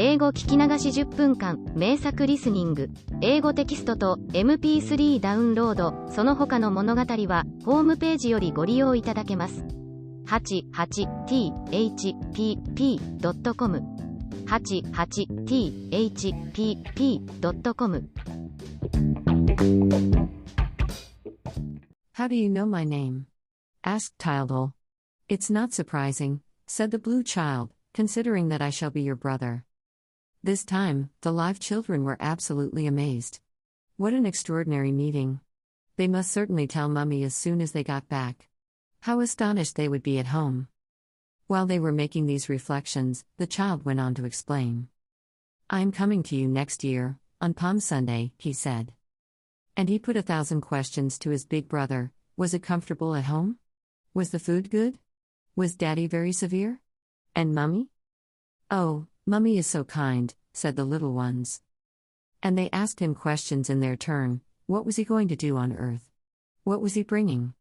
英語聞き流し10分間、名作リスニング、英語テキストと MP3 ダウンロード、その他の物語は、ホームページよりご利用いただけます。88thpp.com 88thpp.com How do you know my name? Asked Tildal. It's not surprising, said the blue child, considering that I shall be your brother. This time, the live children were absolutely amazed. What an extraordinary meeting. They must certainly tell Mummy as soon as they got back. How astonished they would be at home. While they were making these reflections, the child went on to explain. I am coming to you next year, on Palm Sunday, he said. And he put 1,000 questions to his big brother. Was it comfortable at home? Was the food good? Was Daddy very severe? And Mummy? Oh, Mummy is so kind, said the little ones. And they asked him questions in their turn. What was he going to do on earth? What was he bringing?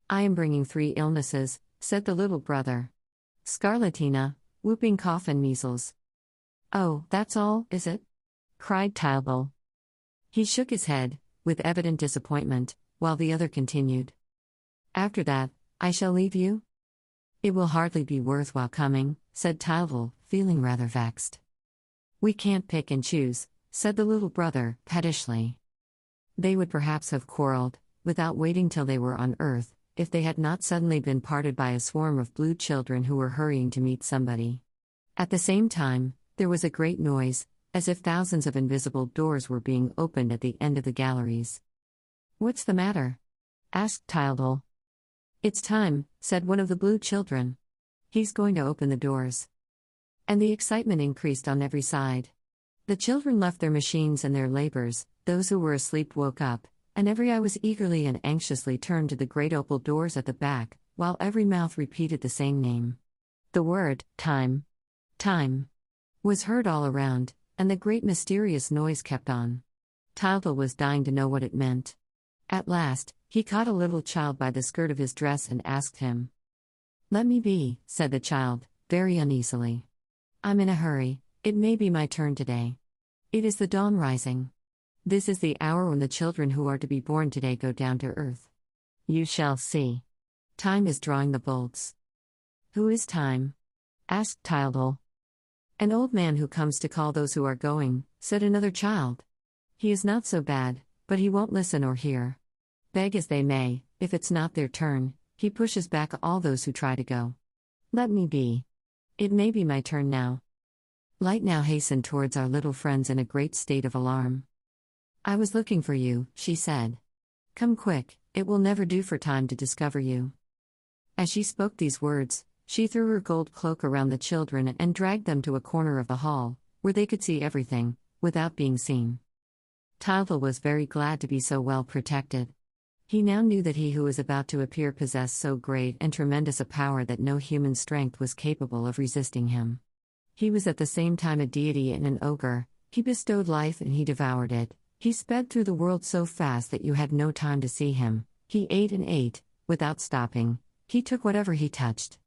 I am bringing 3 illnesses, said the little brother. Scarlatina, whooping cough and measles. Oh, that's all, is it? Cried Tildal. He shook his head, with evident disappointment, while the other continued. After that, I shall leave you? It will hardly be worthwhile coming, said Tildal, feeling rather vexed. We can't pick and choose, said the little brother, pettishly. They would perhaps have quarreled, without waiting till they were on earth, if they had not suddenly been parted by a swarm of blue children who were hurrying to meet somebody. At the same time, there was a great noise, as if thousands of invisible doors were being opened at the end of the galleries. What's the matter? Asked Tildal. It's time, said one of the blue children. He's going to open the doors. And the excitement increased on every side. The children left their machines and their labors, those who were asleep woke up, and every eye was eagerly and anxiously turned to the great opal doors at the back, while every mouth repeated the same name. The word, time, was heard all around, and the great mysterious noise kept on. Tildal was dying to know what it meant. At last, he caught a little child by the skirt of his dress and asked him. Let me be, said the child, very uneasily. I'm in a hurry, it may be my turn today. It is the dawn rising. This is the hour when the children who are to be born today go down to earth. You shall see. Time is drawing the bolts. Who is Time? Asked Tildal. An old man who comes to call those who are going, said another child. He is not so bad, but he won't listen or hear. Beg as they may, if it's not their turn, he pushes back all those who try to go. Let me be. It may be my turn now. Light now hastened towards our little friends in a great state of alarm. I was looking for you, she said. Come quick, it will never do for Time to discover you. As she spoke these words, she threw her gold cloak around the children and dragged them to a corner of the hall, where they could see everything, without being seen. Tildal was very glad to be so well protected. He now knew that he who was about to appear possessed so great and tremendous a power that no human strength was capable of resisting him. He was at the same time a deity and an ogre. He bestowed life and he devoured it. He sped through the world so fast that you had no time to see him. He ate and ate, without stopping. He took whatever he touched.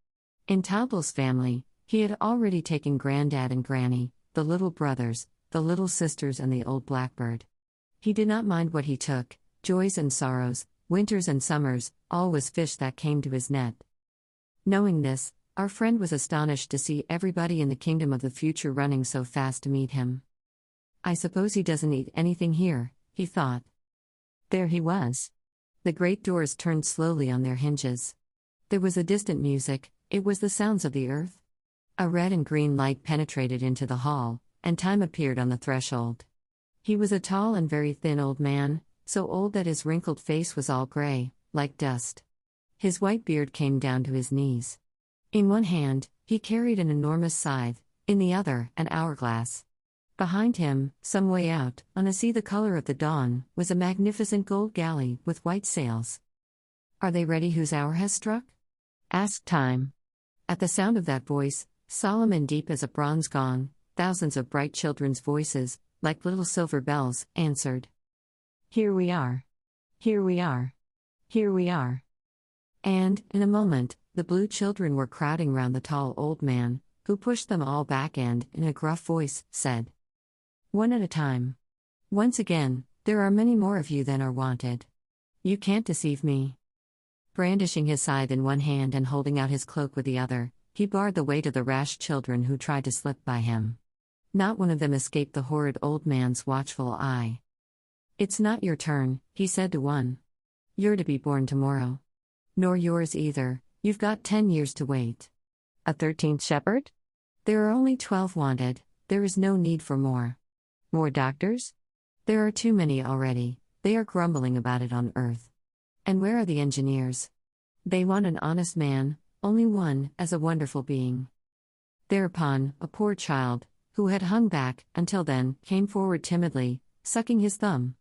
In Tildal's family, he had already taken Granddad and Granny, the little brothers, the little sisters and the old blackbird. He did not mind what he took, joys and sorrows, winters and summers, all was fish that came to his net. Knowing this, our friend was astonished to see everybody in the kingdom of the future running so fast to meet him. I suppose he doesn't eat anything here, he thought. There he was. The great doors turned slowly on their hinges. There was a distant music, it was the sounds of the earth. A red and green light penetrated into the hall, and Time appeared on the threshold. He was a tall and very thin old man, so old that his wrinkled face was all gray, like dust. His white beard came down to his knees. In one hand, he carried an enormous scythe, in the other, an hourglass. Behind him, some way out, on a sea the color of the dawn, was a magnificent gold galley with white sails. Are they ready whose hour has struck? Asked Time. At the sound of that voice, solemn and deep as a bronze gong, thousands of bright children's voices, like little silver bells, answered. Here we are. Here we are. Here we are. And, in a moment, the blue children were crowding round the tall old man, who pushed them all back and, in a gruff voice, said, "One at a time. Once again, there are many more of you than are wanted. You can't deceive me." Brandishing his scythe in one hand and holding out his cloak with the other, he barred the way to the rash children who tried to slip by him. Not one of them escaped the horrid old man's watchful eye. "It's not your turn," he said to one. "You're to be born tomorrow. Nor yours either, you've got 10 years to wait." "A 13th shepherd? There are only 12 wanted, there is no need for more." "More doctors? There are too many already, they are grumbling about it on earth." "And where are the engineers? They want an honest man, only one, as a wonderful being." Thereupon, a poor child, who had hung back, until then, came forward timidly, sucking his thumb.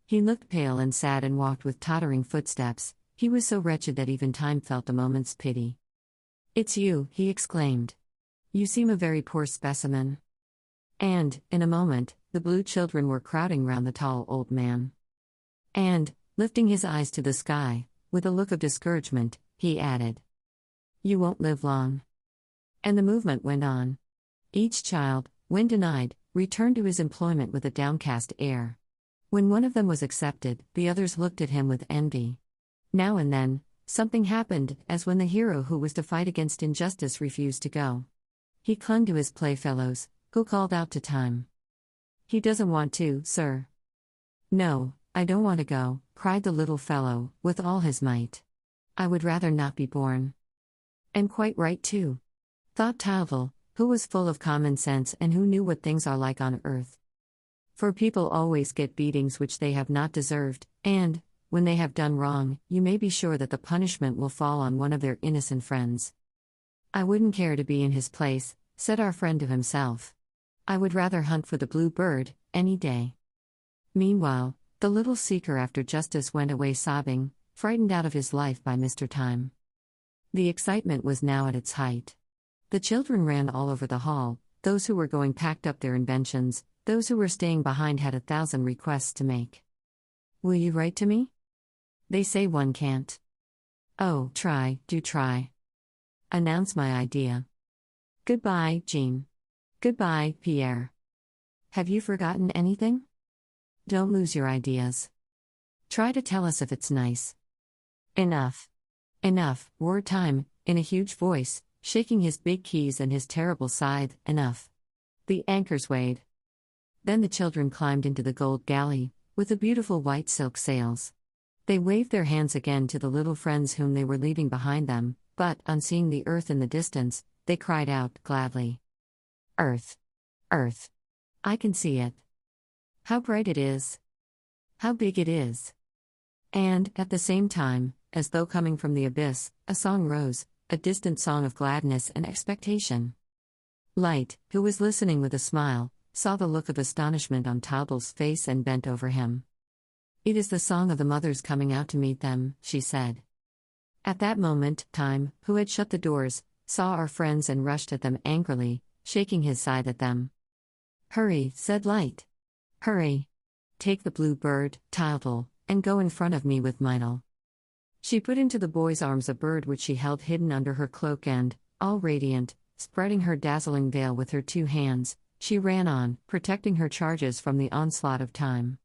He looked pale and sad and walked with tottering footsteps. He was so wretched that even Time felt a moment's pity. "It's you," he exclaimed. "You seem a very poor specimen." And, in a moment, the blue children were crowding round the tall old man. And, lifting his eyes to the sky, with a look of discouragement, he added, "You won't live long." And the movement went on. Each child, when denied, returned to his employment with a downcast air. When one of them was accepted, the others looked at him with envy. Now and then, something happened, as when the hero who was to fight against injustice refused to go. He clung to his playfellows, who called out to Time, "He doesn't want to, sir." "No, I don't want to go," cried the little fellow, with all his might. "I would rather not be born." "And quite right too," thought Tyldall, who was full of common sense and who knew what things are like on earth. For people always get beatings which they have not deserved, and, when they have done wrong, you may be sure that the punishment will fall on one of their innocent friends. "I wouldn't care to be in his place," said our friend to himself. "I would rather hunt for the blue bird, any day." Meanwhile, the little seeker after justice went away sobbing, frightened out of his life by Mr. Time. The excitement was now at its height. The children ran all over the hall, those who were going packed up their inventions, those who were staying behind had 1,000 requests to make. "Will you write to me?" "They say one can't." "Oh, try, do try. Announce my idea." "Goodbye, Jean. Goodbye, Pierre. Have you forgotten anything? Don't lose your ideas. Try to tell us if it's nice." "Enough. Enough," roared Time, in a huge voice, shaking his big keys and his terrible scythe. "Enough." The anchors weighed. Then the children climbed into the gold galley, with the beautiful white silk sails. They waved their hands again to the little friends whom they were leaving behind them, but, on seeing the earth in the distance, they cried out, gladly, "Earth! Earth! I can see it. How bright it is! How big it is!" And, at the same time, as though coming from the abyss, a song rose, a distant song of gladness and expectation. Light, who was listening with a smile, saw the look of astonishment on Tyldall's face and bent over him. "It is the song of the mothers coming out to meet them," she said. At that moment, Time, who had shut the doors, saw our friends and rushed at them angrily, shaking his scythe at them. "Hurry," said Light. "Hurry. Take the blue bird, Tyldall, and go in front of me with Meitel." She put into the boy's arms a bird which she held hidden under her cloak and, all radiant, spreading her dazzling veil with her 2 hands, she ran on, protecting her charges from the onslaught of Time.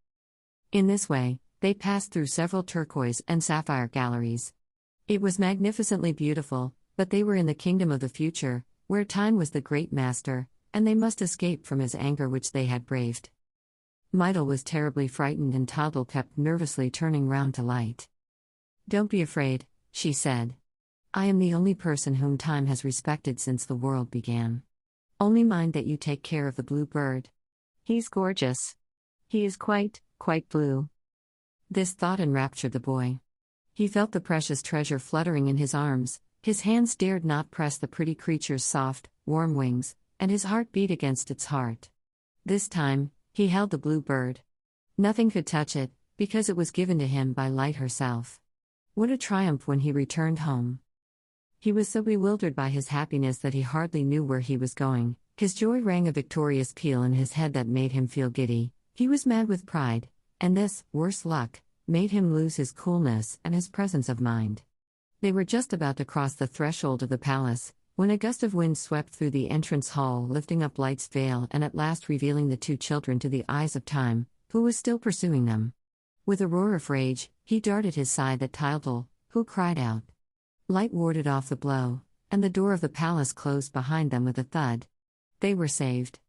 In this way, they passed through several turquoise and sapphire galleries. It was magnificently beautiful, but they were in the kingdom of the future, where Time was the great master, and they must escape from his anger which they had braved. Meitel was terribly frightened and Tyldall kept nervously turning round to Light. "Don't be afraid," she said. "I am the only person whom Time has respected since the world began. Only mind that you take care of the blue bird. He's gorgeous. He is quite blue." This thought enraptured the boy. He felt the precious treasure fluttering in his arms, his hands dared not press the pretty creature's soft, warm wings, and his heart beat against its heart. This time, he held the blue bird. Nothing could touch it, because it was given to him by Light herself. What a triumph when he returned home! He was so bewildered by his happiness that he hardly knew where he was going. His joy rang a victorious peal in his head that made him feel giddy. He was mad with pride, and this, worse luck, made him lose his coolness and his presence of mind. They were just about to cross the threshold of the palace, When a gust of wind swept through the entrance hall, lifting up Light's veil and at last revealing the two children to the eyes of Time, who was still pursuing them. With a roar of rage, he darted his scythe at Tildal, who cried out. Light warded off the blow, and the door of the palace closed behind them with a thud. They were saved.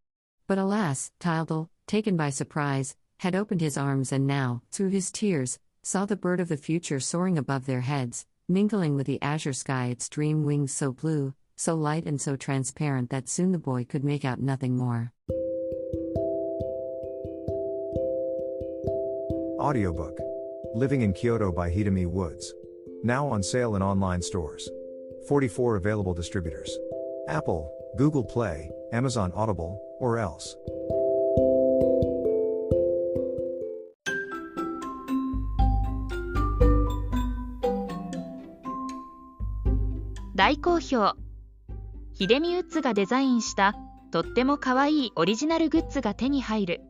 But alas, Tildal, taken by surprise, had opened his arms and now, through his tears, saw the bird of the future soaring above their heads, mingling with the azure sky its dream wings so blue, so light and so transparent that soon the boy could make out nothing more. Audiobook. Living in Kyoto by Hidemi Woods. Now on sale in online stores. 44 available distributors. Apple, Google Play, Amazon Audible, or else. 大好評。ヒデミウッズがデザインしたとってもかわいいオリジナルグッズが手に入る。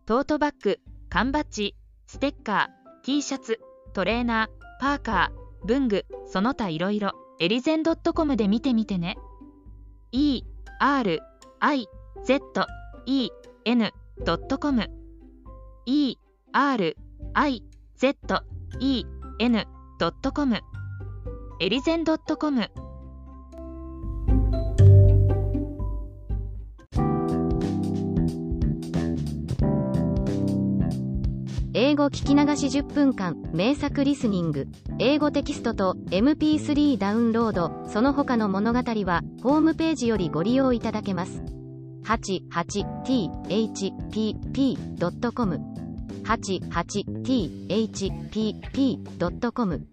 トートバッグ、缶バッジ、ステッカー、T シャツ、トレーナー、パーカー、文具、その他いろいろ、エリゼン .com で見てみてね。erizen.com erizen.com エリゼン .com。 英語聞き流し10分間名作リスニング。英語テキストと MP3 ダウンロード、その他の物語はホームページよりご利用いただけます。88thpp.com 88thpp.com